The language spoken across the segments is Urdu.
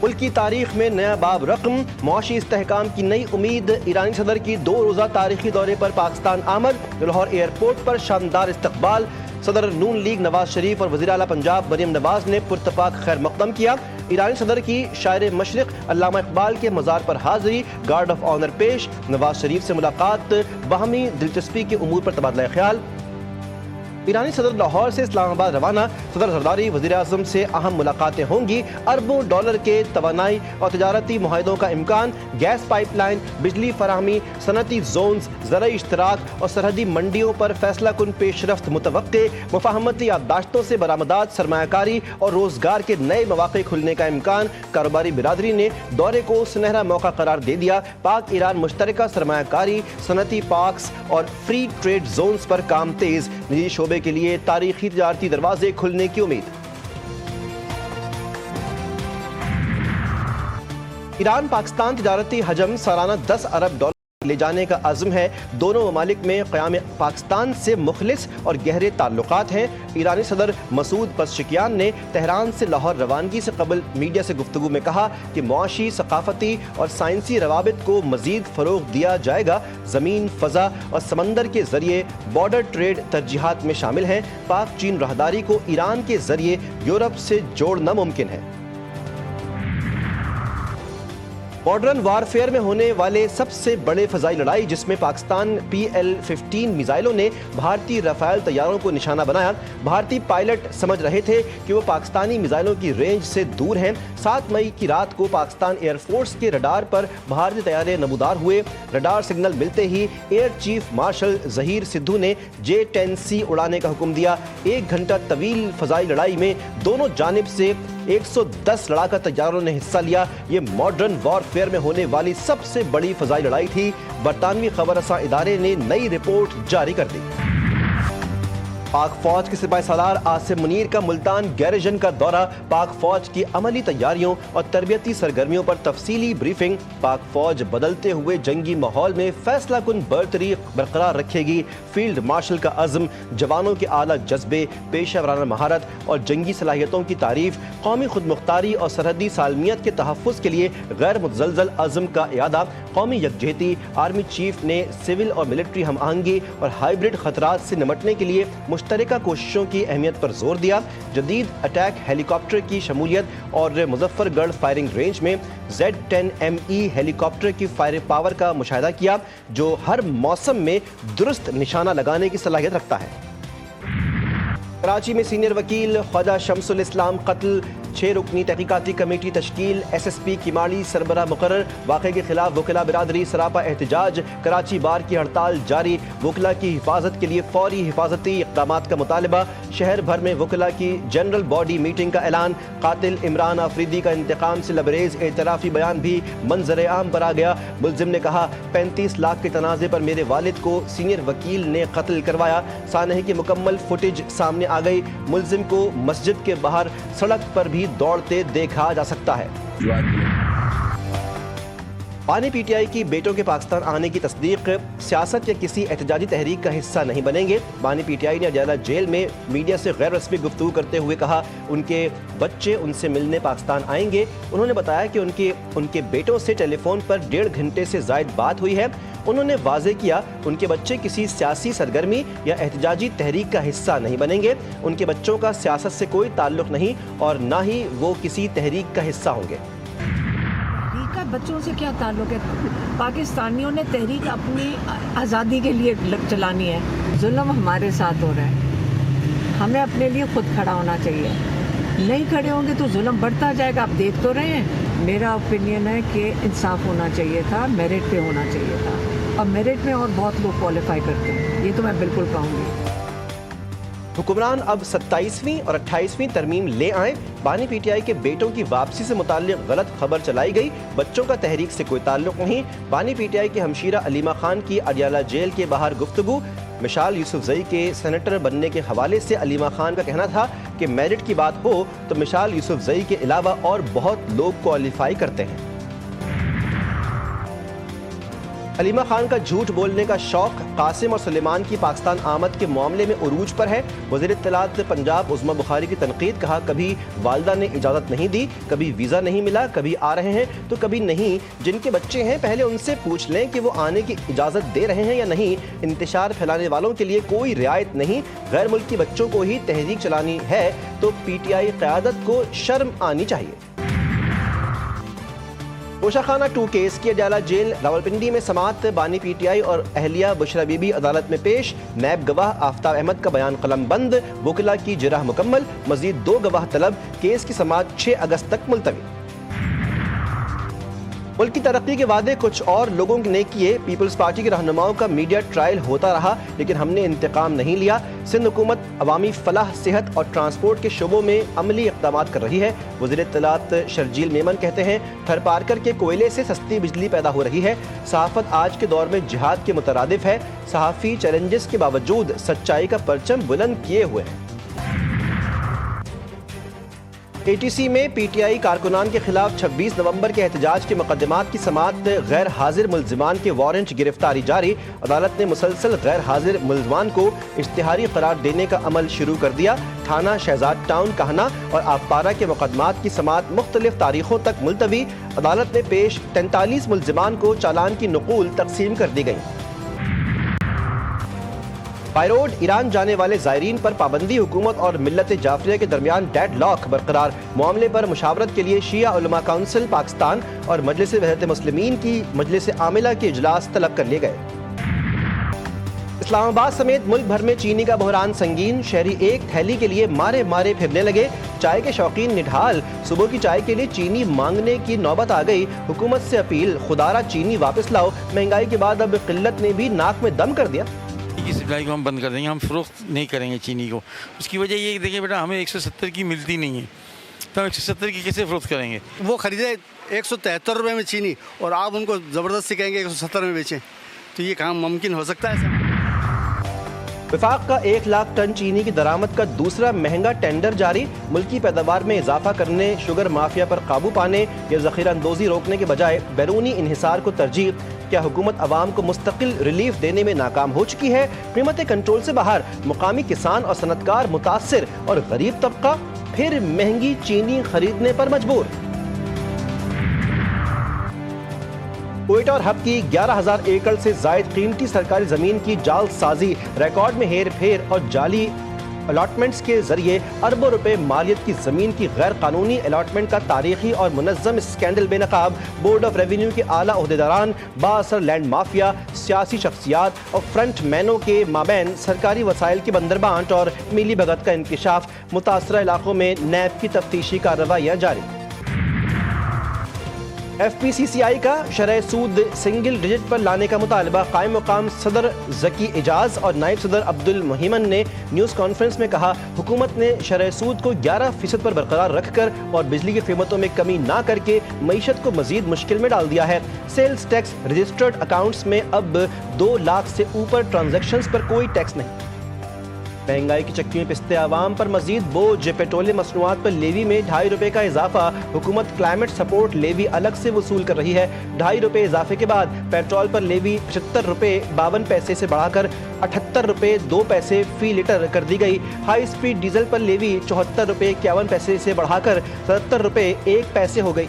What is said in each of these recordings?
ملک کی تاریخ میں نیا باب رقم، معاشی استحکام کی نئی امید۔ ایرانی صدر کی 2 روزہ تاریخی دورے پر پاکستان آمد، لاہور ایئرپورٹ پر شاندار استقبال۔ صدر نون لیگ نواز شریف اور وزیر اعلیٰ پنجاب مریم نواز نے پرتپاک خیر مقدم کیا۔ ایرانی صدر کی شاعر مشرق علامہ اقبال کے مزار پر حاضری، گارڈ آف آنر پیش۔ نواز شریف سے ملاقات، باہمی دلچسپی کے امور پر تبادلہ خیال۔ ایرانی صدر لاہور سے اسلام آباد روانہ، صدر زرداری وزیر اعظم سے اہم ملاقاتیں ہوں گی۔ اربوں ڈالر کے توانائی اور تجارتی معاہدوں کا امکان، گیس پائپ لائن، بجلی فراہمی، صنعتی زونز، زرعی اشتراک اور سرحدی منڈیوں پر فیصلہ کن پیش رفت متوقع۔ مفاہمتی یادداشتوں سے برآمدات، سرمایہ کاری اور روزگار کے نئے مواقع کھلنے کا امکان۔ کاروباری برادری نے دورے کو سنہرا موقع قرار دے دیا۔ پاک ایران مشترکہ سرمایہ کاری، صنعتی پارکس اور فری ٹریڈ زونز پر کام تیز۔ نجی شعبے کے لیے تاریخی تجارتی دروازے کھلنے کی امید۔ ایران پاکستان تجارتی حجم سالانہ 10 ارب ڈالر لے جانے کا عزم ہے۔ دونوں ممالک میں قیام پاکستان سے مخلص اور گہرے تعلقات ہیں۔ ایرانی صدر مسعود پزشکیان نے تہران سے لاہور روانگی سے قبل میڈیا سے گفتگو میں کہا کہ معاشی، ثقافتی اور سائنسی روابط کو مزید فروغ دیا جائے گا۔ زمین، فضا اور سمندر کے ذریعے بارڈر ٹریڈ ترجیحات میں شامل ہیں۔ پاک چین راہداری کو ایران کے ذریعے یورپ سے جوڑنا ممکن ہے۔ ماڈرن وارفیئر میں ہونے والے سب سے بڑے فضائی لڑائی، جس میں پاکستان PL-15 میزائلوں نے بھارتی رافیل طیاروں کو نشانہ بنایا۔ بھارتی پائلٹ سمجھ رہے تھے کہ وہ پاکستانی میزائلوں کی رینج سے دور ہیں۔ 7 مئی کی رات کو پاکستان ایئر فورس کے رڈار پر بھارتی طیارے نمودار ہوئے۔ رڈار سگنل ملتے ہی air chief marshal Zaheer Sidhu نے J-10C اڑانے کا حکم دیا۔ 1 گھنٹہ طویل فضائی لڑائی میں دونوں جانب سے 110 لڑاکا طیاروں نے حصہ لیا۔ یہ ماڈرن وارفیئر میں ہونے والی سب سے بڑی فضائی لڑائی تھی۔ برطانوی خبر رساں ادارے نے نئی رپورٹ جاری کر دی۔ پاک فوج کے سپاہی سالار عاصم منیر کا ملتان گیریژن کا دورہ، پاک فوج کی عملی تیاریوں اور تربیتی سرگرمیوں پر تفصیلی بریفنگ۔ پاک فوج بدلتے ہوئے جنگی ماحول میں فیصلہ کن برتری برقرار رکھے گی۔ فیلڈ مارشل کا عزم، جوانوں کے اعلیٰ جذبے، پیشہ ورانہ مہارت اور جنگی صلاحیتوں کی تعریف۔ قومی خود مختاری اور سرحدی سالمیت کے تحفظ کے لیے غیر متزلزل عزم کا اعادہ۔ قومی یکجہتی، آرمی چیف نے سول اور ملٹری ہم آہنگی اور ہائیبرڈ خطرات سے نمٹنے کے لیے مشترکہ کوششوں کی اہمیت پر زور دیا۔ جدید اٹیک ہیلی کاپٹر کی شمولیت اور مظفر گڑھ فائرنگ رینج میں Z-10ME ہیلی کاپٹر کی فائرنگ پاور کا مشاہدہ کیا، جو ہر موسم میں درست نشانہ لگانے کی صلاحیت رکھتا ہے۔ کراچی میں سینئر وکیل خواجہ شمس الاسلام قتل، 6 رکنی تحقیقاتی کمیٹی تشکیل، SSP کیماڑی سربراہ مقرر۔ واقعے کے خلاف وکلاء برادری سراپا احتجاج، کراچی بار کی ہڑتال جاری۔ وکلاء کی حفاظت کے لیے فوری حفاظتی اقدامات کا مطالبہ۔ شہر بھر میں وکلاء کی جنرل باڈی میٹنگ کا اعلان۔ قاتل عمران آفریدی کا انتقام سے لبریز اعترافی بیان بھی منظر عام پر آ گیا۔ ملزم نے کہا 35 لاکھ کے تنازع پر میرے والد کو سینئر وکیل نے قتل کروایا۔ سانحے کی مکمل فوٹیج سامنے آ گئی۔ ملزم کو مسجد کے باہر سڑک پر بھی دوڑتے دیکھا جا سکتا ہے۔ بانی PTI کی بیٹوں کے پاکستان آنے کی تصدیق، سیاست یا کسی احتجاجی تحریک کا حصہ نہیں بنیں گے۔ بانی PTI نے اڈیالہ جیل میں میڈیا سے غیر رسمی گفتگو کرتے ہوئے کہا ان کے بچے ان سے ملنے پاکستان آئیں گے۔ انہوں نے بتایا کہ ان کے بیٹوں سے ٹیلی فون پر 1.5 گھنٹے سے زائد بات ہوئی ہے۔ انہوں نے واضح کیا ان کے بچے کسی سیاسی سرگرمی یا احتجاجی تحریک کا حصہ نہیں بنیں گے۔ ان کے بچوں کا سیاست سے کوئی تعلق نہیں اور نہ ہی وہ کسی تحریک کا حصہ ہوں گے۔ بچوں سے کیا تعلق ہے؟ پاکستانیوں نے تحریک اپنی آزادی کے لیے چلانی ہے۔ ظلم ہمارے ساتھ ہو رہا ہے، ہمیں اپنے لیے خود کھڑا ہونا چاہیے۔ نہیں کھڑے ہوں گے تو ظلم بڑھتا جائے گا، آپ دیکھ تو رہے ہیں۔ میرا اوپینین ہے کہ انصاف ہونا چاہیے تھا، میرٹ پہ ہونا چاہیے تھا، اور میرٹ میں اور بہت لوگ کوالیفائی کرتے ہیں، یہ تو میں بالکل کہوں گی۔ حکمران اب 27ویں اور 28ویں ترمیم لے آئیں۔ بانی PTI کے بیٹوں کی واپسی سے متعلق غلط خبر چلائی گئی، بچوں کا تحریک سے کوئی تعلق نہیں۔ بانی PTI کے ہمشیرہ علیمہ خان کی اڈیالہ جیل کے باہر گفتگو۔ مشال یوسفزئی کے سینیٹر بننے کے حوالے سے علیمہ خان کا کہنا تھا کہ میرٹ کی بات ہو تو مشال یوسفزئی کے علاوہ اور بہت لوگ کوالیفائی کرتے ہیں۔ علیمہ خان کا جھوٹ بولنے کا شوق قاسم اور سلیمان کی پاکستان آمد کے معاملے میں عروج پر ہے. وزیر اطلاعات پنجاب عظمیٰ بخاری کی تنقید. کہا کبھی والدہ نے اجازت نہیں دی, کبھی ویزا نہیں ملا, کبھی آ رہے ہیں تو کبھی نہیں. جن کے بچے ہیں پہلے ان سے پوچھ لیں کہ وہ آنے کی اجازت دے رہے ہیں یا نہیں. انتشار پھیلانے والوں کے لیے کوئی رعایت نہیں. غیر ملکی بچوں کو ہی تحریک چلانی ہے تو پی ٹی آئی قیادت کو شرم آنی چاہیے. اوشا خانہ 2 کیس کی اڈیالہ جیل راولپنڈی میں سماعت. بانی پی ٹی آئی اور اہلیہ بشرا بی بی عدالت میں پیش. نیب گواہ آفتاب احمد کا بیان قلم بند. وکلا کی جرح مکمل. مزید 2 گواہ طلب. کیس کی سماعت 6 اگست تک ملتوی. ملک کی ترقی کے وعدے کچھ اور لوگوں نے کیے. پیپلز پارٹی کے رہنماؤں کا میڈیا ٹرائل ہوتا رہا لیکن ہم نے انتقام نہیں لیا. سندھ حکومت عوامی فلاح, صحت اور ٹرانسپورٹ کے شعبوں میں عملی اقدامات کر رہی ہے. وزیر اطلاعات شرجیل میمن کہتے ہیں تھر پارکر کے کوئلے سے سستی بجلی پیدا ہو رہی ہے. صحافت آج کے دور میں جہاد کے مترادف ہے. صحافی چیلنجز کے باوجود سچائی کا پرچم بلند کیے ہوئے ہیں. اے ٹی سی میں پی ٹی آئی کارکنان کے خلاف 26 نومبر کے احتجاج کے مقدمات کی سماعت. غیر حاضر ملزمان کے وارنٹ گرفتاری جاری. عدالت نے مسلسل غیر حاضر ملزمان کو اشتہاری قرار دینے کا عمل شروع کر دیا. تھانہ شہزاد ٹاؤن کہنا اور آبپارہ کے مقدمات کی سماعت مختلف تاریخوں تک ملتوی. عدالت میں پیش 43 ملزمان کو چالان کی نقول تقسیم کر دی گئی. بائی روڈ ایران جانے والے زائرین پر پابندی. حکومت اور ملت جعفریہ کے درمیان ڈیڈ لاک برقرار. معاملے پر مشاورت کے لیے شیعہ علماء کونسل پاکستان اور مجلس وحدت مسلمین کی مجلس عاملہ کے اجلاس طلب کر لیے گئے. اسلام آباد سمیت ملک بھر میں چینی کا بحران سنگین. شہری ایک تھیلی کے لیے مارے مارے پھرنے لگے. چائے کے شوقین نڈھال. صبح کی چائے کے لیے چینی مانگنے کی نوبت آ گئی. حکومت سے اپیل خدارہ چینی واپس لاؤ. مہنگائی کے بعد اب قلت نے بھی ناک میں دم کر دیا. کی سپلائی کو ہم بند کر دیں گے, ہم فروخت نہیں کریں گے چینی کو. اس کی وجہ یہ کہ دیکھیں بیٹا ہمیں 170 کی ملتی نہیں ہے تو ہم 170 کی کیسے فروخت کریں گے. وہ خریدے 173 روپے میں چینی اور آپ ان کو زبردستی کہیں گے 170 میں بیچیں تو یہ کام ممکن ہو سکتا ہے؟ وفاق کا 1 لاکھ ٹن چینی کی درآمد کا دوسرا مہنگا ٹینڈر جاری. ملکی پیداوار میں اضافہ کرنے, شوگر مافیا پر قابو پانے یا ذخیرہ اندوزی روکنے کے بجائے بیرونی انحصار کو ترجیح. کیا حکومت عوام کو مستقل ریلیف دینے میں ناکام ہو چکی ہے؟ قیمتیں کنٹرول سے باہر. مقامی کسان اور صنعتکار متاثر اور غریب طبقہ پھر مہنگی چینی خریدنے پر مجبور. کوئٹہ اور ہب کی 11,000 ایکڑ سے زائد قیمتی سرکاری زمین کی جعل سازی. ریکارڈ میں ہیر پھیر اور جعلی الاٹمنٹس کے ذریعے اربوں روپے مالیت کی زمین کی غیر قانونی الاٹمنٹ کا تاریخی اور منظم اسکینڈل بے نقاب. بورڈ آف ریونیو کے اعلیٰ عہدیداران, بااثر لینڈ مافیا, سیاسی شخصیات اور فرنٹ مینوں کے مابین سرکاری وسائل کی بندربانٹ اور میلی بھگت کا انکشاف. متاثرہ علاقوں میں نیب کی تفتیشی کارروائیاں جاری. ایف پی سی سی آئی کا شرح سود سنگل ڈیجٹ پر لانے کا مطالبہ. قائم مقام صدر ذکی اعجاز اور نائب صدر عبد المہیمن نے نیوز کانفرنس میں کہا حکومت نے شرح سود کو 11% پر برقرار رکھ کر اور بجلی کی قیمتوں میں کمی نہ کر کے معیشت کو مزید مشکل میں ڈال دیا ہے. سیلز ٹیکس رجسٹرڈ اکاؤنٹس میں اب 2 لاکھ سے اوپر ٹرانزیکشنز پر کوئی ٹیکس نہیں. مہنگائی کی چکیوں میں پستے عوام پر مزید بوجھ. پیٹرولیم مصنوعات پر لیوی میں 2.5 روپے کا اضافہ. حکومت کلائمیٹ سپورٹ لیوی الگ سے وصول کر رہی ہے. 2.5 روپے اضافے کے بعد پیٹرول پر لیوی 75 روپے 52 پیسے سے بڑھا کر 78 روپے 2 پیسے فی لیٹر کر دی گئی. ہائی سپیڈ ڈیزل پر لیوی 74 روپے 51 پیسے سے بڑھا کر 77 روپے 1 پیسے ہو گئی.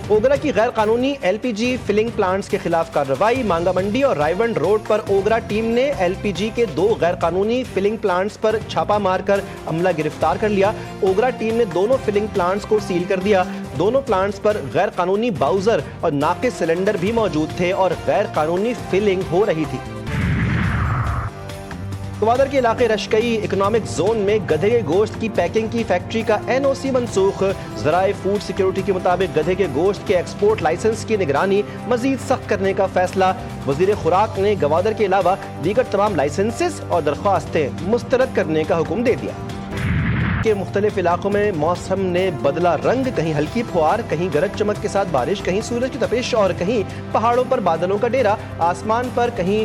اوگرا کی غیر قانونی ایل پی جی فلنگ پلانٹس کے خلاف کارروائی. مانگا منڈی اور رائیونڈ روڈ پر اوگرا ٹیم نے ایل پی جی کے 2 غیر قانونی فلنگ پلانٹس پر چھاپا مار کر عملہ گرفتار کر لیا. اوگرا ٹیم نے دونوں فلنگ پلانٹس کو سیل کر دیا. دونوں پلانٹس پر غیر قانونی باؤزر اور ناقص سلنڈر بھی موجود تھے اور غیر قانونی فلنگ ہو رہی تھی. گوادر کے علاقے رشکئی اکنامک زون میں گدھے کے گوشت کی پیکنگ کی فیکٹری کا این او سی منسوخ. ذرائع فوڈ سیکیورٹی کے مطابق گدھے کے گوشت کے ایکسپورٹ لائسنس کی نگرانی مزید سخت کرنے کا فیصلہ. وزیر خوراک نے گوادر کے علاوہ دیگر تمام لائسنسز اور درخواستیں مسترد کرنے کا حکم دے دیا. کے مختلف علاقوں میں موسم نے بدلا رنگ. کہیں ہلکی پھوار, کہیں گرج چمک کے ساتھ بارش, کہیں سورج کی تپش اور کہیں پہاڑوں پر بادلوں کا ڈیرا. آسمان پر کہیں